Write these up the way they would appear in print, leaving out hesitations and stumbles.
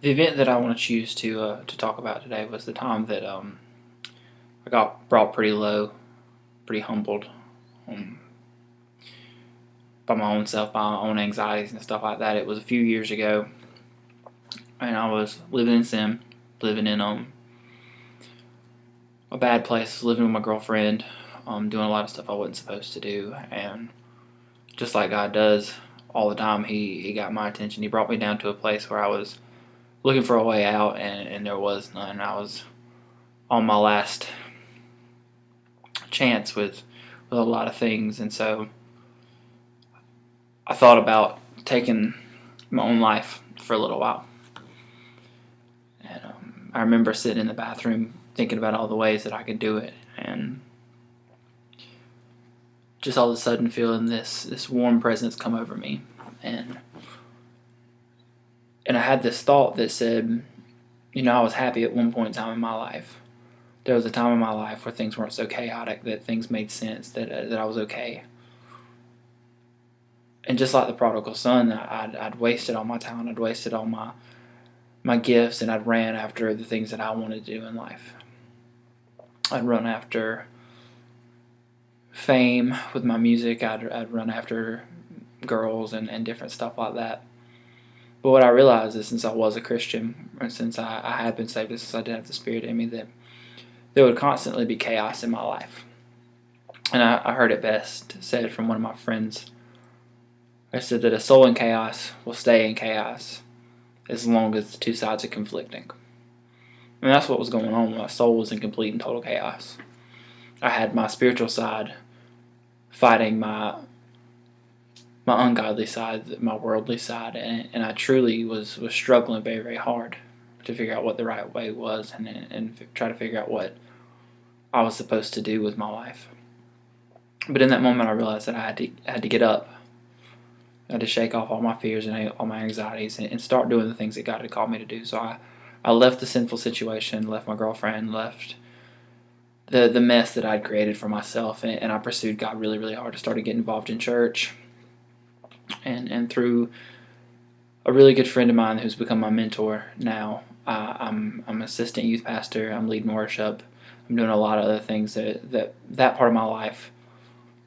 The event that I want to choose to talk about today was the time that I got brought pretty low, pretty humbled um, by my own self, by my own anxieties and stuff like that. It was a few years ago, and I was living in sin, living in a bad place, living with my girlfriend, doing a lot of stuff I wasn't supposed to do, and just like God does all the time, He got my attention. He brought me down to a place where I was looking for a way out, and there was none. I was on my last chance with a lot of things, and so I thought about taking my own life for a little while. And I remember sitting in the bathroom thinking about all the ways that I could do it, and just all of a sudden feeling this warm presence come over me, and I had this thought that said, I was happy at one point in time in my life. There was a time in my life where things weren't so chaotic, that things made sense, that I was okay. And just like the prodigal son, I'd wasted all my talent, I'd wasted all my gifts, and I'd ran after the things that I wanted to do in life. I'd run after fame with my music, I'd run after girls and different stuff like that. But what I realized is, since I was a Christian, and since I had been saved, since I did have the Spirit in me, that there would constantly be chaos in my life. And I heard it best said from one of my friends. I said that a soul in chaos will stay in chaos as long as the two sides are conflicting. And that's what was going on. My soul was in complete and total chaos. I had my spiritual side fighting my ungodly side, my worldly side, and I truly was struggling very, very hard to figure out what the right way was, and try to figure out what I was supposed to do with my life. But in that moment, I realized that I had to get up. I had to shake off all my fears and all my anxieties and start doing the things that God had called me to do. So I left the sinful situation, left my girlfriend, left the mess that I'd created for myself, and I pursued God really, really hard. I started getting involved in church, and through a really good friend of mine who's become my mentor now, I'm assistant youth pastor, I'm leading worship, I'm doing a lot of other things that part of my life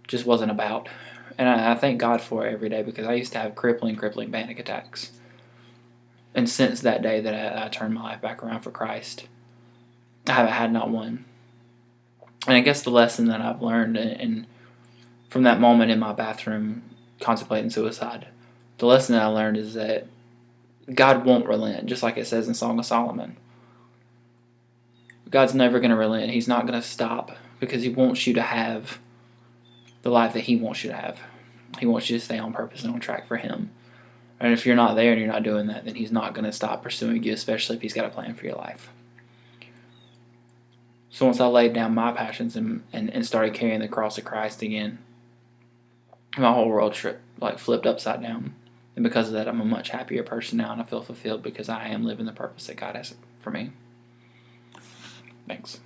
just wasn't about. And I thank God for it every day, because I used to have crippling panic attacks. And since that day that I turned my life back around for Christ, I haven't had not one. And I guess the lesson that I've learned and from that moment in my bathroom contemplating suicide, the lesson that I learned is that God won't relent, just like it says in Song of Solomon. God's never going to relent. He's not going to stop, because He wants you to have the life that He wants you to have. He wants you to stay on purpose and on track for Him. And if you're not there and you're not doing that, then He's not going to stop pursuing you, especially if He's got a plan for your life. So once I laid down my passions and started carrying the cross of Christ again, my whole world flipped upside down. And because of that, I'm a much happier person now, and I feel fulfilled because I am living the purpose that God has for me. Thanks.